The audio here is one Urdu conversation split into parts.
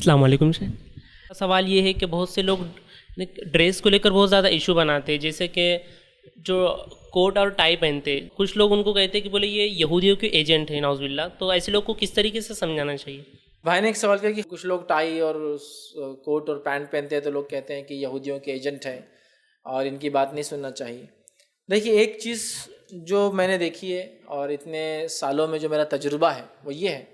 السلام علیکم سر، سوال یہ ہے کہ بہت سے لوگ ڈریس کو لے کر بہت زیادہ ایشو بناتے ہیں، جیسے کہ جو کوٹ اور ٹائی پہنتے، کچھ لوگ ان کو کہتے ہیں کہ بولے یہ یہودیوں کے ایجنٹ ہیں نعوذ باللہ، تو ایسے لوگ کو کس طریقے سے سمجھانا چاہیے؟ بھائی نے ایک سوال کیا کہ کچھ لوگ ٹائی اور کوٹ اور پینٹ پہنتے ہیں تو لوگ کہتے ہیں کہ یہودیوں کے ایجنٹ ہیں اور ان کی بات نہیں سننا چاہیے۔ دیکھیے، ایک چیز جو میں نے دیکھی ہے اور اتنے سالوں میں جو میرا تجربہ ہے وہ یہ ہے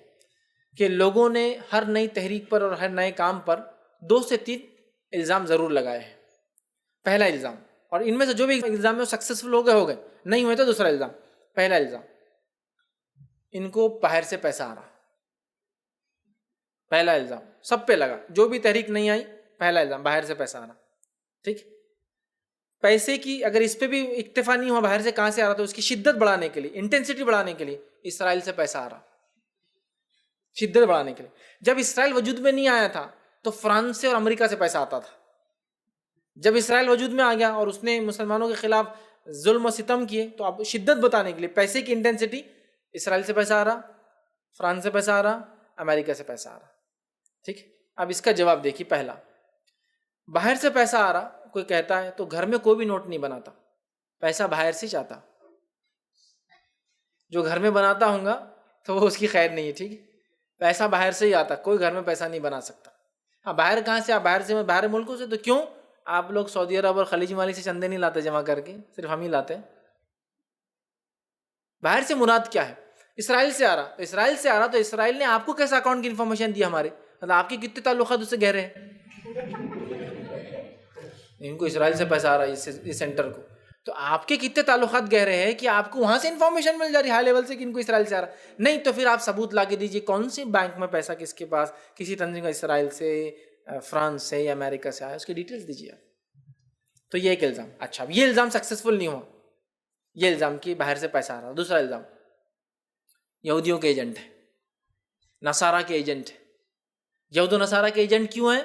کہ لوگوں نے ہر نئی تحریک پر اور ہر نئے کام پر 2 سے 3 الزام ضرور لگائے ہیں۔ پہلا الزام، اور ان میں سے جو بھی الزام میں سکسیسفل ہو گئے نہیں ہوئے تو دوسرا الزام۔ پہلا الزام، ان کو باہر سے پیسہ آ رہا۔ پہلا الزام سب پہ لگا، جو بھی تحریک نہیں آئی پہلا الزام باہر سے پیسہ آ رہا۔ ٹھیک، پیسے کی اگر اس پہ بھی اکتفا نہیں ہوا باہر سے کہاں سے آ رہا، تو اس کی شدت بڑھانے کے لیے، انٹینسٹی بڑھانے کے لیے اسرائیل سے پیسہ آ رہا، شدت بڑھانے کے لیے۔ جب اسرائیل وجود میں نہیں آیا تھا تو فرانس سے اور امریکہ سے پیسہ آتا تھا۔ جب اسرائیل وجود میں آ گیا اور اس نے مسلمانوں کے خلاف ظلم و ستم کیے تو اب شدت بتانے کے لیے پیسے کی انٹینسٹی، اسرائیل سے پیسہ آ رہا، فرانس سے پیسہ آ رہا، امریکہ سے پیسہ آ رہا۔ ٹھیک، اب اس کا جواب دیکھیے۔ پہلا، باہر سے پیسہ آ رہا، کوئی کہتا ہے تو گھر میں کوئی بھی نوٹ نہیں بناتا، پیسہ باہر سے چاہتا۔ جو گھر میں بناتا ہوں گا تو وہ اس کی خیر نہیں ہے۔ ٹھیک، پیسہ باہر سے ہی آتا، کوئی گھر میں پیسہ نہیں بنا سکتا۔ ہاں، باہر کہاں سے؟ باہر ملکوں سے۔ تو کیوں آپ لوگ سعودی عرب اور خلیج ممالک سے چندے نہیں لاتے جمع کر کے؟ صرف ہم ہی لاتے ہیں۔ باہر سے مراد کیا ہے؟ اسرائیل سے آ رہا، تو اسرائیل سے آ رہا تو اسرائیل نے آپ کو کیسا اکاؤنٹ کی انفارمیشن دی؟ ہمارے مطلب آپ کے کتنے تعلقات اس سے گہرے ہیں؟ ان کو اسرائیل سے پیسہ آ رہا ہے، اس سینٹر کو، تو آپ کے کتنے تعلقات گہرے ہیں کہ آپ کو وہاں سے انفارمیشن مل جا رہی ہائی لیول سے کہ ان کو اسرائیل سے آ رہا؟ نہیں تو پھر آپ ثبوت لا کے دیجیے، کون سے بینک میں پیسہ کس کے پاس، کسی تنظیم کا اسرائیل سے، فرانس سے یا امریکہ سے آیا، اس کی ڈیٹیلز دیجیے آپ۔ تو یہ ایک الزام۔ اچھا، اب یہ الزام سکسیسفل نہیں ہوا، یہ الزام کہ باہر سے پیسہ آ رہا۔ دوسرا الزام، یہودیوں کے ایجنٹ ہے، نصارہ کے ایجنٹ ہے۔ یہود و نصارہ کے ایجنٹ کیوں ہیں؟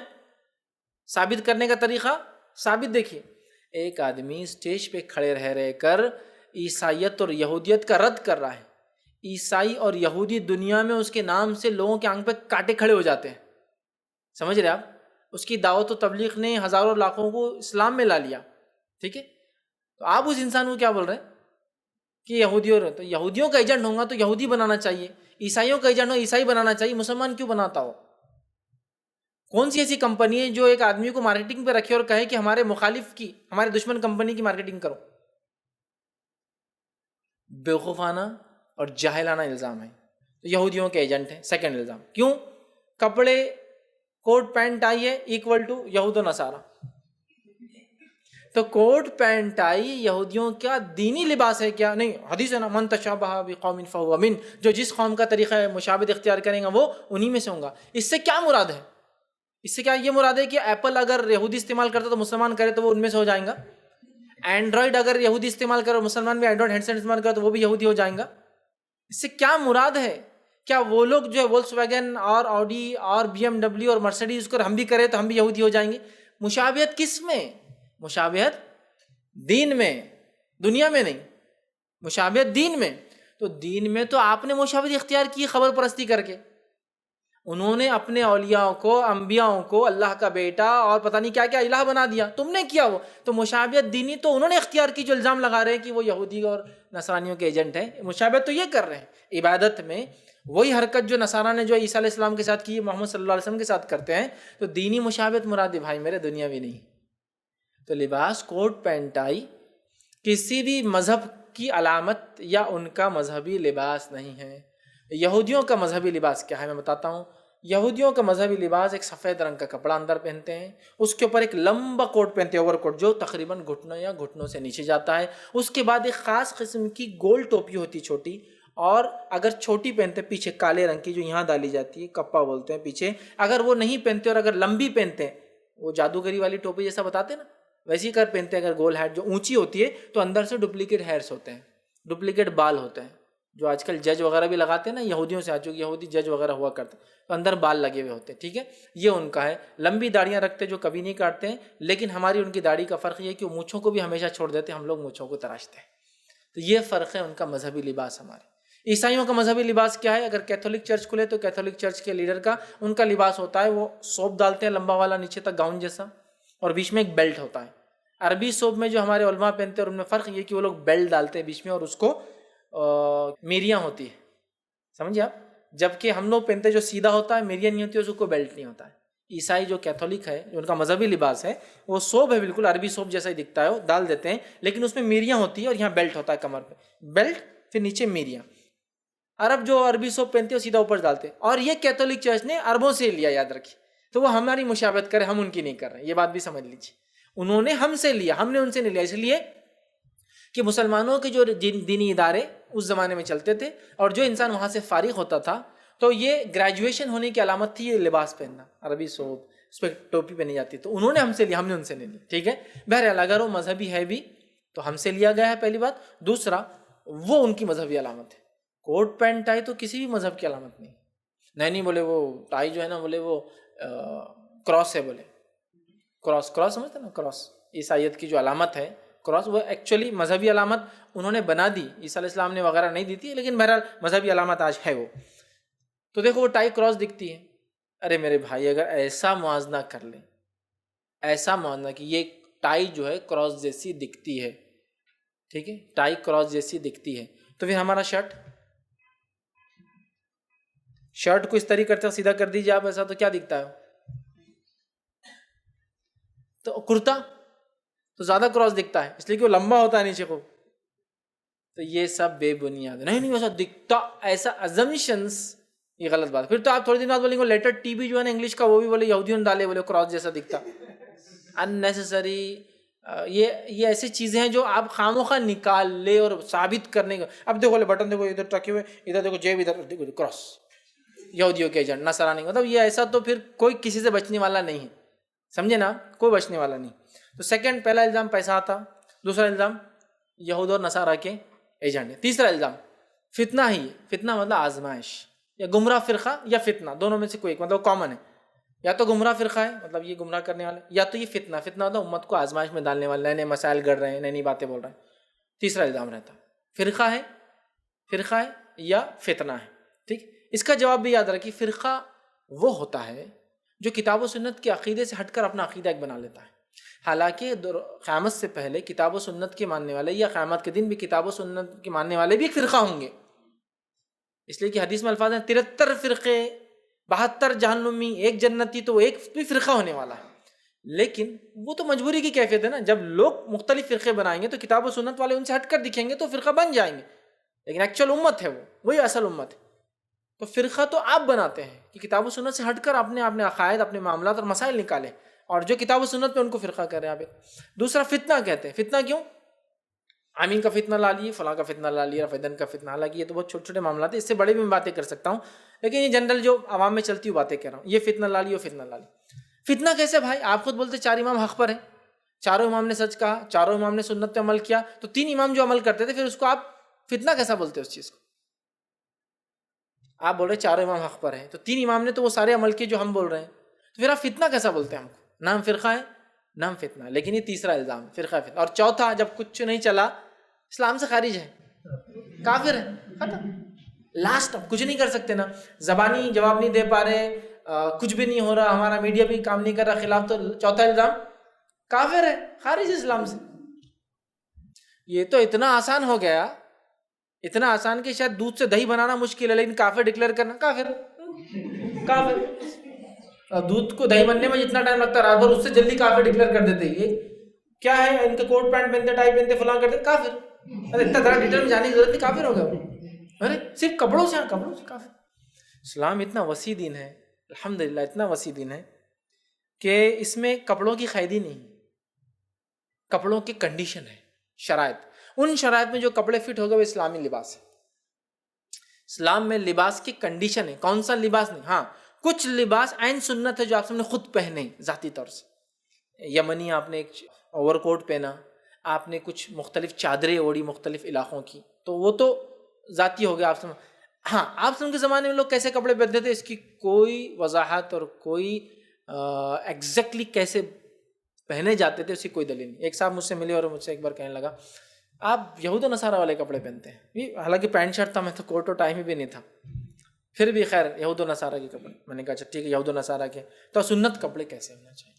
ثابت کرنے کا طریقہ ثابت دیکھیے۔ ایک آدمی اسٹیج پہ کھڑے رہ کر عیسائیت اور یہودیت کا رد کر رہا ہے۔ عیسائی اور یہودی دنیا میں اس کے نام سے لوگوں کے آنکھ پہ کانٹے کھڑے ہو جاتے ہیں، سمجھ رہے آپ؟ اس کی دعوت و تبلیغ نے ہزاروں لاکھوں کو اسلام میں لا لیا۔ ٹھیک ہے، تو آپ اس انسان کو کیا بول رہے ہیں کہ تو یہودیوں کا ایجنٹ ہوں گا تو یہودی بنانا چاہیے، عیسائیوں کا ایجنٹ ہو عیسائی بنانا چاہیے، مسلمان کیوں بناتا ہو؟ کون سی ایسی کمپنی ہے جو ایک آدمی کو مارکیٹنگ پہ رکھے اور کہے کہ ہمارے مخالف کی، ہمارے دشمن کمپنی کی مارکیٹنگ کرو؟ بیوقوفانہ اور جاہلانہ الزام ہے۔ تو یہودیوں کے ایجنٹ ہیں۔ سیکنڈ الزام، کیوں؟ کپڑے کوٹ پینٹ ٹائی ہے ایکول ٹو یہود و نصارہ۔ تو کوٹ پینٹ ٹائی یہودیوں کا دینی لباس ہے کیا؟ نہیں، حدیث ہے نا، من تشابہ بقوم فہو من، جو جس قوم کا طریقہ ہے مشابہت اختیار کریں گا وہ انہی میں سے ہوں گا۔ اس سے کیا مراد ہے؟ اس سے کیا یہ مراد ہے کہ ایپل اگر یہودی استعمال کرتا تو مسلمان کرے تو وہ ان میں سے ہو جائیں گا؟ اینڈرائڈ اگر یہودی استعمال کرے اور مسلمان بھی اینڈرائڈ ہینڈ سیٹ استعمال کرے تو وہ بھی یہودی ہو جائیں گا؟ اس سے کیا مراد ہے؟ کیا وہ لوگ جو ہے وولکس ویگن اور آڈی اور بی ایم ڈبلیو اور مرسڈیز کو ہم بھی کریں تو ہم بھی یہودی ہو جائیں گے؟ مشابہت کس میں؟ مشابہت دین میں، دنیا میں نہیں، مشابہت دین میں۔ تو دین میں تو آپ نے مشابہت اختیار کی خبر پرستی کر کے، انہوں نے اپنے اولیاء کو، انبیاء کو اللہ کا بیٹا اور پتہ نہیں کیا کیا الہ بنا دیا، تم نے کیا وہ؟ تو مشابہت دینی تو انہوں نے اختیار کی، جو الزام لگا رہے ہیں کہ وہ یہودی اور نصرانیوں کے ایجنٹ ہیں۔ مشابہت تو یہ کر رہے ہیں عبادت میں، وہی حرکت جو نصارہ نے جو عیسیٰ علیہ السلام کے ساتھ کی، محمد صلی اللہ علیہ وسلم کے ساتھ کرتے ہیں۔ تو دینی مشابہت مراد ہے بھائی میرے، دنیاوی نہیں۔ تو لباس کوٹ پینٹ ٹائی کسی بھی مذہب کی علامت یا ان کا مذہبی لباس نہیں ہے۔ یہودیوں کا مذہبی لباس کیا ہے میں بتاتا ہوں۔ یہودیوں کا مذہبی لباس ایک سفید رنگ کا کپڑا اندر پہنتے ہیں، اس کے اوپر ایک لمبا کوٹ پہنتے ہیں، اوور کوٹ، جو تقریباً گھٹنوں یا گھٹنوں سے نیچے جاتا ہے۔ اس کے بعد ایک خاص قسم کی گول ٹوپی ہوتی چھوٹی، اور اگر چھوٹی پہنتے پیچھے کالے رنگ کی جو یہاں ڈالی جاتی ہے، کپا بولتے ہیں پیچھے، اگر وہ نہیں پہنتے اور اگر لمبی پہنتے ہیں، وہ جادوگری والی ٹوپی جیسا بتاتے نا ویسی کر پہنتے ہیں، اگر گول ہیڈ جو اونچی ہوتی ہے تو اندر سے ڈپلیکیٹ ہیئرس ہوتے ہیں، ڈپلیکیٹ بال ہوتے ہیں، جو آج کل جج وغیرہ بھی لگاتے ہیں نا، یہودیوں سے آج یہودی جج وغیرہ ہوا کرتے ہیں تو اندر بال لگے ہوئے ہوتے ہیں۔ ٹھیک ہے، یہ ان کا ہے۔ لمبی داڑیاں رکھتے جو کبھی نہیں کاٹتے ہیں، لیکن ہماری ان کی داڑھی کا فرق یہ ہے کہ وہ مونچھوں کو بھی ہمیشہ چھوڑ دیتے ہیں، ہم لوگ مونچھوں کو تراشتے ہیں۔ تو یہ فرق ہے ان کا مذہبی لباس ہمارے۔ عیسائیوں کا مذہبی لباس کیا ہے؟ اگر کیتھولک چرچ کھلے تو کیتھولک چرچ کے لیڈر کا ان کا لباس ہوتا ہے، وہ صوف ڈالتے ہیں لمبا والا نیچے تک گاؤن جیسا، اور بیچ میں ایک بیلٹ ہوتا ہے۔ عربی صوف میں جو ہمارے علماء پہنتے ہیں اور ان میں فرق یہ کہ وہ لوگ بیلٹ ڈالتے ہیں بیچ میں، اور اس کو میریاں ہوتی ہے، سمجھے آپ؟ جبکہ ہم لوگ پہنتے جو سیدھا ہوتا ہے، میریاں نہیں ہوتی، اس کو بیلٹ نہیں ہوتا ہے۔ عیسائی جو کیتھولک ہے، جو ان کا مذہبی لباس ہے، وہ صوف ہے، بالکل عربی صوف جیسا ہی دکھتا ہے، وہ ڈال دیتے ہیں، لیکن اس میں میریاں ہوتی ہے اور یہاں بیلٹ ہوتا ہے کمر پہ، بیلٹ پھر نیچے میریاں۔ عرب جو عربی صوف پہنتے ہیں وہ سیدھا اوپر ڈالتے ہیں، اور یہ کیتھولک چرچ نے عربوں سے لیا، یاد رکھیے، تو وہ ہماری مشابہت کرے، ہم ان کی نہیں کر رہے ہیں، یہ بات بھی سمجھ لیجیے۔ انہوں نے ہم سے لیا، ہم نے ان سے نہیں لیا، اس لیے کہ مسلمانوں کے جو دینی ادارے اس زمانے میں چلتے تھے، اور جو انسان وہاں سے فارغ ہوتا تھا تو یہ گریجویشن ہونے کی علامت تھی یہ لباس پہننا، عربی صوف، اس پہ ٹوپی پہنی جاتی، تو انہوں نے ہم سے لیا، ہم نے ان سے نہیں لیا، ٹھیک ہے۔ بہرحال اگر وہ مذہبی ہے بھی تو ہم سے لیا گیا ہے، پہلی بات۔ دوسرا، وہ ان کی مذہبی علامت ہے۔ کوٹ پینٹ ٹائی تو کسی بھی مذہب کی علامت نہیں بولے وہ ٹائی جو ہے نا، بولے وہ کراس ہے، بولے کراس سمجھتے نا، کراس عیسائیت کی جو علامت ہے کراس، وہ ایکچولی مذہبی علامت انہوں نے بنا دی، عیسیٰ علیہ السلام نے وغیرہ نہیں دی تھی، لیکن بہرحال مذہبی علامت آج ہے وہ۔ تو دیکھو وہ ٹائی کراس دکھتی ہے، ارے میرے بھائی اگر ایسا موازنہ کر لیں، ایسا موازنہ کہ یہ ٹائی جو ہے کراس جیسی دکھتی ہے، ٹھیک ہے، ٹائی کراس جیسی دکھتی ہے، تو پھر ہمارا شرٹ کو اس طریقے کرتے سیدھا کر دیجیے آپ ایسا، تو کیا دکھتا ہے؟ تو کرتا تو زیادہ کراس دکھتا ہے، اس لیے کہ وہ لمبا ہوتا ہے نیچے کو۔ تو یہ سب بے بنیاد، نہیں ویسا دکھتا، ایسا ازمپشنس، یہ غلط بات۔ پھر تو آپ تھوڑے دن بعد بولیں گے لیٹر ٹی بھی جو ہے نا انگلش کا، وہ بھی بولے یہودیوں نے ڈالے، بولے کراس جیسا دکھتا، اننیسسری۔ یہ ایسی چیزیں ہیں جو آپ خاموخواہ نکال لے اور ثابت کرنے کا۔ اب دیکھو لے بٹن دیکھو ادھر ٹکے ہوئے، ادھر دیکھو جیب، ادھر دیکھو کراس، یہودیوں کے ایجنٹ، نصرانی، مطلب یہ ایسا تو پھر کوئی کسی سے بچنے والا نہیں ہے، سمجھے نا، کوئی بچنے والا نہیں۔ تو سیکنڈ، پہلا الزام پیسہ آتا، دوسرا الزام یہود اور نصارہ کے ایجنٹ ہے، تیسرا الزام فتنہ ہی، فتنہ مطلب آزمائش، یا گمراہ فرقہ یا فتنہ، دونوں میں سے کوئی ایک، مطلب کامن ہے، یا تو گمراہ فرقہ ہے مطلب یہ گمراہ کرنے والے، یا تو یہ فتنہ مطلب امت کو آزمائش میں ڈالنے والے، نئے نئے مسائل گڑھ رہے ہیں، نئی نئی باتیں بول رہے ہیں۔ تیسرا الزام رہتا فرقہ ہے یا فتنہ ہے، ٹھیک۔ اس کا جواب بھی یاد رکھیے، فرقہ وہ ہوتا ہے جو کتاب و سنت کے عقیدے سے ہٹ کر اپنا عقیدہ ایک بنا لیتا ہے۔ حالانکہ قیامت سے پہلے کتاب و سنت کے ماننے والے، یا قیامت کے دن بھی کتاب و سنت کے ماننے والے بھی ایک فرقہ ہوں گے، اس لیے کہ حدیث میں الفاظ ہیں 73 فرقے، 72 جہنمی، ایک جنتی، تو وہ ایک بھی فرقہ ہونے والا ہے۔ لیکن وہ تو مجبوری کی کیفیت ہے نا، جب لوگ مختلف فرقے بنائیں گے تو کتاب و سنت والے ان سے ہٹ کر دکھیں گے تو فرقہ بن جائیں گے، لیکن ایکچوئل امت ہے وہی اصل امت ہے۔ تو فرقہ تو آپ بناتے ہیں کہ کتاب و سنت سے ہٹ کر اپنے عقائد، اپنے معاملات اور مسائل نکالیں، اور جو کتاب و سنت پہ ان کو فرقہ کر رہے ہیں آپ۔ دوسرا فتنہ کہتے ہیں، فتنہ کیوں؟ آمین کا فتنہ لا لیے، فلاں کا فتنہ لا لیے، رفیدن کا فتنہ، حالانکہ یہ تو بہت چھوٹے چھوٹے معاملات ہیں، اس سے بڑے بھی میں باتیں کر سکتا ہوں، لیکن یہ جنرل جو عوام میں چلتی ہوئی باتیں کہہ رہا ہوں، یہ فتنہ لا لیے، فتنہ لا لیے۔ فتنہ کیسے بھائی؟ آپ خود بولتے 4 امام حق پر ہیں، چاروں امام نے سچ کہا، چاروں امام نے سنت پہ عمل کیا، تو 3 امام جو عمل کرتے تھے، پھر اس کو آپ فتنہ کیسا بولتے ہیں؟ اس چیز کو آپ بول رہے 4 امام حق پر ہیں، تو 3 امام نے تو وہ سارے عمل کیے جو ہم بول رہے ہیں، تو پھر آپ فتنہ کیسا بولتے ہیں؟ ہم کو نام فرقہ ہے، نام فتنہ، لیکن یہ تیسرا الزام فرقہ فتنہ۔ اور چوتھا، جب کچھ نہیں چلا، اسلام سے خارج ہے، کافر ہے، ختم، لاسٹ، اب کچھ نہیں کر سکتے نا، زبانی جواب نہیں دے پا رہے، کچھ بھی نہیں ہو رہا، ہمارا میڈیا بھی کام نہیں کر رہا خلاف، تو چوتھا الزام کافر ہے، خارج ہے اسلام سے۔ یہ تو اتنا آسان ہو گیا، اتنا آسان کہ شاید دودھ سے دہی بنانا مشکل ہے، لیکن کافر ڈکلیئر کرنا، کافر دودھ کو دہی بننے میں جتنا ٹائم لگتا ہے رات بھر، اس سے جلدی کافر ڈکلیئر کر دیتے۔ یہ کیا ہے؟ ان کے کوٹ پینٹ پہنتے، ٹائی پہنتے، فلاں کرتے، کافر۔ ارے اتنا ذرا ڈیٹیل میں جانے کی ضرورت نہیں، کافر ہو گیا۔ ارے صرف کپڑوں سے کافر۔ اسلام اتنا وسیع دین ہے، الحمدللہ اتنا وسیع دین ہے کہ اس میں کپڑوں کی قیدی نہیں، کپڑوں کی کنڈیشن ہے، شرائط۔ ان شرائط میں جو کپڑے فٹ ہو گئے وہ اسلامی لباس ہے۔ اسلام میں لباس کی کنڈیشن ہے، کون سا لباس نہیں۔ ہاں کچھ لباس عین سنت ہے جو آپ نے خود پہنے ذاتی طور سے، یمنی آپ نے ایک اوور کوٹ پہنا، آپ نے کچھ مختلف چادریں اوڑھی مختلف علاقوں کی، تو وہ تو ذاتی ہو گیا آپ سے۔ ہاں آپ کے زمانے میں لوگ کیسے کپڑے پہنتے تھے اس کی کوئی وضاحت اور کوئی ایگزیکٹلی کیسے پہنے جاتے تھے اس کی کوئی دلیل نہیں۔ ایک صاحب مجھ سے ملے اور مجھ سے ایک بار کہنے لگا آپ یہود و نصارہ والے کپڑے پہنتے ہیں. حالانکہ پینٹ شرٹ تھا, میں تو کوٹ و ٹائی بھی نہیں تھا, پھر بھی خیر یہود و نصارہ کے کپڑے. میں نے کہا اچھا ٹھیک ہے یہود و نصارہ کے, تو سنت کپڑے کیسے ہونا چاہیے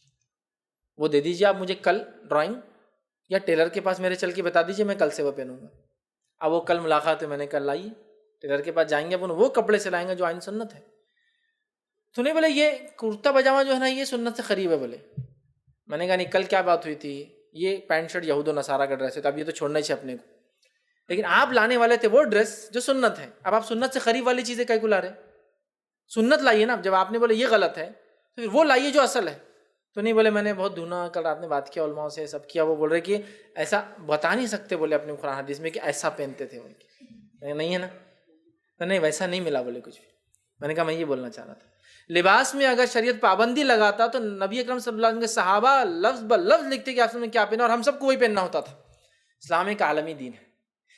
وہ دے دیجیے آپ مجھے کل ڈرائنگ, یا ٹیلر کے پاس میرے چل کے بتا دیجیے, میں کل سے وہ پہنوں گا. اب وہ کل ملاقات ہے, میں نے کل لائیے ٹیلر کے پاس جائیں گے, اپن وہ کپڑے سلائیں گے جو آئین سنت ہے. تو نہیں بولے یہ کرتا پاجامہ جو ہے نا یہ سنت سے قریب ہے. بولے میں نے کہا نہیں کل کیا بات ہوئی تھی, یہ پینٹ شرٹ یہود و نصارہ کا ڈریس ہے, تو اب یہ تو چھوڑنا ہی اپنے کو. لیکن آپ لانے والے تھے وہ ڈریس جو سنت ہے. اب آپ سنت سے قریب والی چیزیں کہیں کو لا رہے, سنت لائیے نا. جب آپ نے بولے یہ غلط ہے تو پھر وہ لائیے جو اصل ہے. تو نہیں بولے میں نے بہت ڈھونڈا, کل رات نے بات کیا علماء سے, سب کیا, وہ بول رہے کہ ایسا بتا نہیں سکتے بولے اپنے قرآن حدیث میں کہ ایسا پہنتے تھے بول کے. نہیں ہے نا, نہیں ویسا نہیں ملا بولے کچھ بھی. میں نے کہا میں یہ بولنا چاہ رہا تھا. لباس میں اگر شریعت پابندی لگاتا تو نبی اکرم صلی اللہ علیہ وسلم کے صحابہ لفظ بلفظ لکھتے کہ آپ نے کیا پہنا, اور ہم سب کو وہی پہننا ہوتا تھا. اسلام ایک عالمی دین ہے.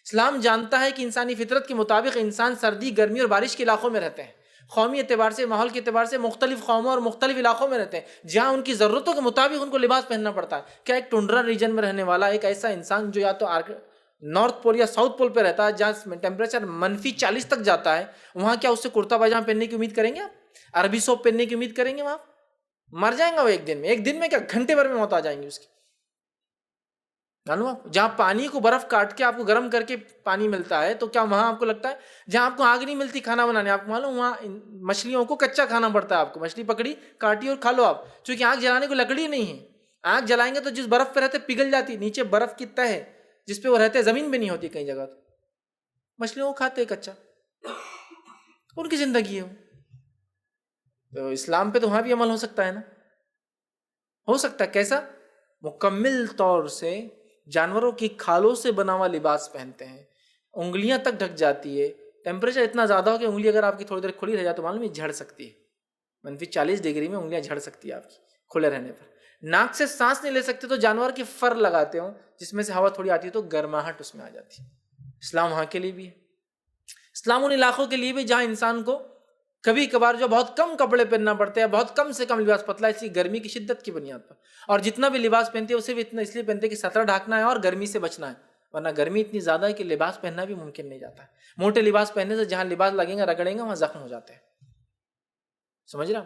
اسلام جانتا ہے کہ انسانی فطرت کے مطابق انسان سردی, گرمی اور بارش کے علاقوں میں رہتے ہیں. قومی اعتبار سے, ماحول کے اعتبار سے مختلف قوموں اور مختلف علاقوں میں رہتے ہیں, جہاں ان کی ضرورتوں کے مطابق ان کو لباس پہننا پڑتا ہے. کیا ایک ٹنڈرا ریجن میں رہنے والا ایک ایسا انسان جو یا تو نارتھ پول یا ساؤتھ پول پہ رہتا ہے جہاں ٹیمپریچر -40 تک جاتا ہے, وہاں کیا اس سے کرتا پاجامہ پہننے کی امید کریں گے آپ؟ عربی سوپ پہننے کی امید کریں گے وہاں؟ مر جائیں گا وہ ایک دن میں کیا گھنٹے بھر میں موت آ جائیں گی اس کی. جہاں پانی کو برف کاٹ کے آپ کو گرم کر کے پانی ملتا ہے, تو کیا وہاں آپ کو لگتا ہے جہاں آپ کو آگ نہیں ملتی کھانا بنانے, آپ کو معلوم وہاں مچھلیوں کو کچا کھانا پڑتا ہے. آپ کو مچھلی پکڑی کاٹی اور کھا لو آپ, چونکہ آگ جلانے کو لکڑی نہیں ہے. آگ جلائیں گے تو جس برف پہ رہتے پگھل جاتی, نیچے برف کی تہ ہے جس پہ وہ رہتے, زمین بھی نہیں ہوتی کئی جگہ. تو مچھلیوں کو کھاتے کچا, ان کی زندگی ہے. تو اسلام پہ تو وہاں بھی عمل ہو سکتا ہے نا, ہو سکتا ہے. کیسا؟ مکمل طور سے جانوروں کی کھالوں سے بنا ہوا لباس پہنتے ہیں, انگلیاں تک ڈھک جاتی ہے. ٹیمپریچر اتنا زیادہ ہو کہ انگلی اگر آپ کی تھوڑی دیر کھلی رہ جائے تو معلوم ہے جھڑ سکتی ہے. -40 ڈگری میں انگلیاں جھڑ سکتی ہے آپ کی کھلے رہنے پر. ناک سے سانس نہیں لے سکتے تو جانور کے فر لگاتے ہوں جس میں سے ہوا تھوڑی آتی ہے تو گرماہٹ اس میں آ جاتی ہے. اسلام وہاں کے لیے بھی ہے. اسلام ان علاقوں کے لیے بھی جہاں انسان کو کبھی کبھار جو بہت کم کپڑے پہننا پڑتے ہیں, بہت کم سے کم لباس, پتلا اسی گرمی کی شدت کی بنیاد پر. اور جتنا بھی لباس پہنتے ہیں اسے بھی اتنا اس لیے پہنتے ہیں کہ سطر ڈھانکنا ہے اور گرمی سے بچنا ہے, ورنہ گرمی اتنی زیادہ ہے کہ لباس پہننا بھی ممکن نہیں جاتا ہے. موٹے لباس پہننے سے جہاں لباس لگیں گا رگڑیں گا وہاں زخم ہو جاتے ہیں. سمجھ رہا؟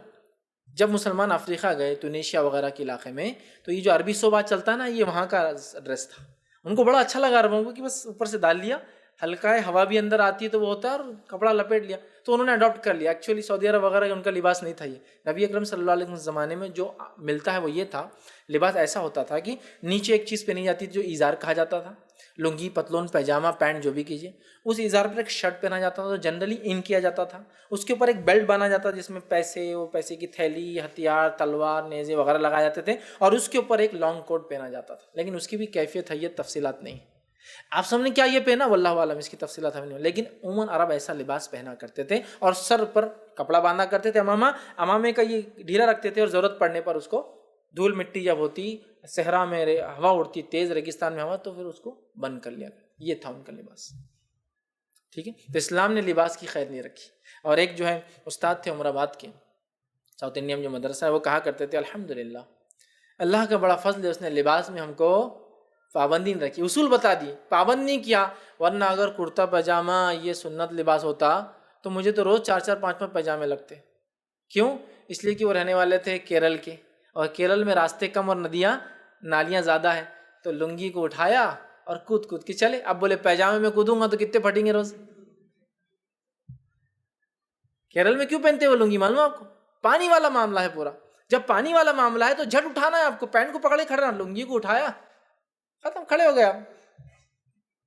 جب مسلمان افریقہ گئے, ٹونیشیا وغیرہ کے علاقے میں, تو یہ جو عربی صوبہ چلتا ہے نا, یہ وہاں کا ڈریس تھا. ان کو بڑا اچھا لگا عربوں کو کہ بس اوپر سے ڈال لیا, ہلکا ہے, ہوا بھی اندر آتی ہے تو وہ ہوتا ہے, اور کپڑا لپیٹ لیا, تو انہوں نے اڈاپٹ کر لیا. ایکچولی سعودی عرب وغیرہ ان کا لباس نہیں تھا یہ. نبی اکرم صلی اللہ علیہ وسلم زمانے میں جو ملتا ہے وہ یہ تھا, لباس ایسا ہوتا تھا کہ نیچے ایک چیز پہنی جاتی تھی جو ایزار کہا جاتا تھا, لنگی, پتلون, پیجامہ, پینٹ جو بھی کیجیے. اس ایزار پر ایک شرٹ پہنا جاتا تھا, تو جنرلی ان کیا جاتا تھا. اس کے اوپر ایک بیلٹ بانا جاتا جس میں پیسے, وہ پیسے کی تھیلی, ہتھیار, تلوار, نیزے وغیرہ لگائے جاتے تھے, اور اس کے اوپر ایک لانگ کوٹ پہنا جاتا تھا. لیکن اس کی بھی کیفیت حیت تفصیلات نہیں. آپ سب نے کیا یہ پہنا واللہ عالم, اس کی تفصیلات ہمیں نہیں, لیکن عموماً عرب ایسا لباس پہنا کرتے تھے, اور سر پر کپڑا باندھا کرتے تھے, امامے کا یہ ڈھیلا رکھتے تھے, اور ضرورت پڑنے پر اس کو دھول مٹی جب ہوتی, صحرا میں ہوا اڑتی تیز, ریگستان میں ہوا, تو پھر اس کو بند کر لیا. یہ تھا ان کا لباس. ٹھیک ہے, تو اسلام نے لباس کی قید نہیں رکھی. اور ایک جو ہے استاد تھے عمر آباد کے, ساؤتھ انڈیا میں جو مدرسہ ہے, وہ کہا کرتے تھے الحمدللہ اللہ کا بڑا فضل ہے, اس نے لباس میں ہم کو پابندی نہیں رکھی, اصول بتا دی, پابند نہیں کیا. ورنہ اگر کرتا پاجامہ یہ سنت لباس ہوتا تو مجھے تو روز 4-4 5-5 پاجامے لگتے. کیوں؟ اس لیے کہ وہ رہنے والے تھے کیرل کے, اور کیرل میں راستے کم اور ندیاں نالیاں زیادہ ہیں, تو لنگی کو اٹھایا اور کود کے چلے. اب بولے پیجامے میں کودوں گا تو کتنے پھٹیں گے روز. کیرل میں کیوں پہنتے وہ لنگی معلوم آپ کو؟ پانی والا معاملہ ہے پورا. جب پانی والا معاملہ ہے تو جھٹ اٹھانا ہے آپ کو, پینٹ کو پکڑے کھڑا, لنگی کو اٹھایا, ختم, کھڑے ہو گیا.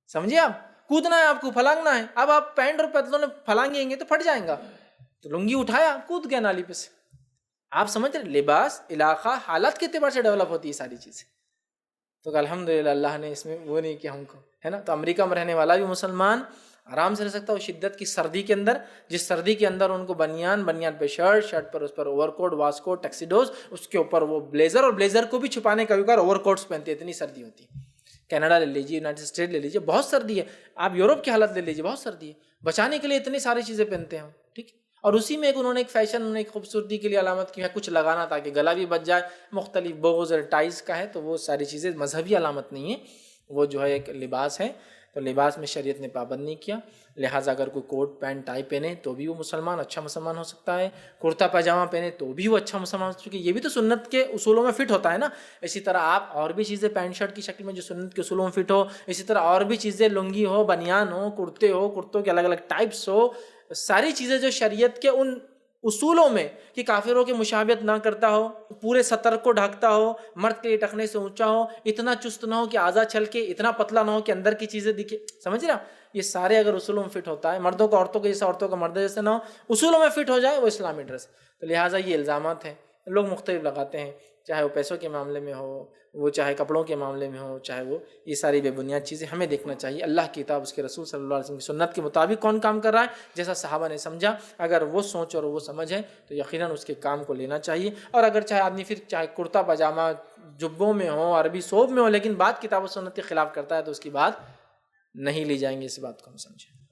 سمجھے آپ؟ کودنا ہے آپ کو, پھلانگنا ہے. اب آپ پینٹ اور پتلوں نے پھلانگیں گے تو پھٹ جائیں گا, تو لنگی اٹھایا, کود گیا نالی پہ سے. آپ سمجھ رہے, لباس علاقہ حالت کے اعتبار سے ڈیولپ ہوتی ہے ساری چیزیں. تو الحمدللہ اللہ نے اس میں وہ نہیں کیا ہم کو, ہے نا. تو امریکہ میں رہنے والا بھی مسلمان آرام سے رہ سکتا ہے. وہ شدت کی سردی کے اندر, جس سردی کے اندر ان کو بنیان پہ شرٹ پر اس پر اوور کوٹ, واس کوٹ, ٹیکسیڈوز, اس کے اوپر وہ بلیزر, اور بلیزر کو بھی چھپانے کا بھی اوور کوٹس پہنتے ہیں, اتنی سردی ہوتی ہے. کینیڈا لے لیجیے, یونائٹڈ اسٹیٹ لے لیجیے, بہت سردی ہے. آپ یورپ کی حالت لے لیجیے, بہت سردی ہے. بچانے کے لیے اتنی ساری چیزیں پہنتے ہیں, ٹھیک. اور اسی میں انہوں نے ایک فیشن, انہوں نے ایک خوبصورتی کے لیے علامت کی ہے, کچھ لگانا تاکہ گلا بھی بچ جائے. مختلف بوز اور ٹائز کا ہے, تو وہ ساری چیزیں مذہبی علامت نہیں ہے, وہ جو ہے ایک لباس ہے، تو لباس میں شریعت نے پابند نہیں کیا، لہٰذا اگر کوئی کوٹ پینٹ ٹائی پہنے تو بھی وہ مسلمان اچھا مسلمان ہو سکتا ہے، کرتا پاجامہ پہنے تو بھی وہ اچھا مسلمان ہو سکتا ہے، کیونکہ یہ بھی تو سنت کے اصولوں میں فٹ ہوتا ہے نا۔ اسی طرح آپ اور بھی چیزیں پینٹ شرٹ کی شکل میں جو سنت کے اصولوں میں فٹ ہو، اسی طرح اور بھی چیزیں لنگی ہو، بنیان ہو، کرتے ہو، کرتوں کے الگ الگ ٹائپس ہو، ساری چیزیں جو شریعت کے ان اصولوں میں کہ کافروں کی مشابہت نہ کرتا ہو، پورے سطر کو ڈھکتا ہو، مرد کے لیے ٹخنے سے اونچا ہو، اتنا چست نہ ہو کہ اعضا چھل کے، اتنا پتلا نہ ہو کہ اندر کی چیزیں دکھے، سمجھ رہے آپ؟ یہ سارے اگر اصولوں میں فٹ ہوتا ہے، مردوں کو عورتوں کے جیسا، عورتوں کا مرد جیسے نہ ہو، اصولوں میں فٹ ہو جائے، وہ اسلامی ڈریس۔ تو لہٰذا یہ الزامات ہیں، لوگ مختلف لگاتے ہیں، چاہے وہ پیسوں کے معاملے میں ہو، وہ چاہے کپڑوں کے معاملے میں ہو، چاہے وہ یہ ساری بے بنیاد چیزیں۔ ہمیں دیکھنا چاہیے اللہ کی کتاب، اس کے رسول صلی اللہ علیہ وسلم کی سنت کے مطابق کون کام کر رہا ہے، جیسا صحابہ نے سمجھا۔ اگر وہ سوچ اور وہ سمجھ ہے تو یقیناً اس کے کام کو لینا چاہیے، اور اگر چاہے آدمی پھر چاہے کرتا پاجامہ جبوں میں ہو، عربی صوب میں ہو، لیکن بات کتاب و سنت کے خلاف کرتا ہے تو اس کی بات نہیں لی جائیں گے، اس بات کو ہم سمجھیں۔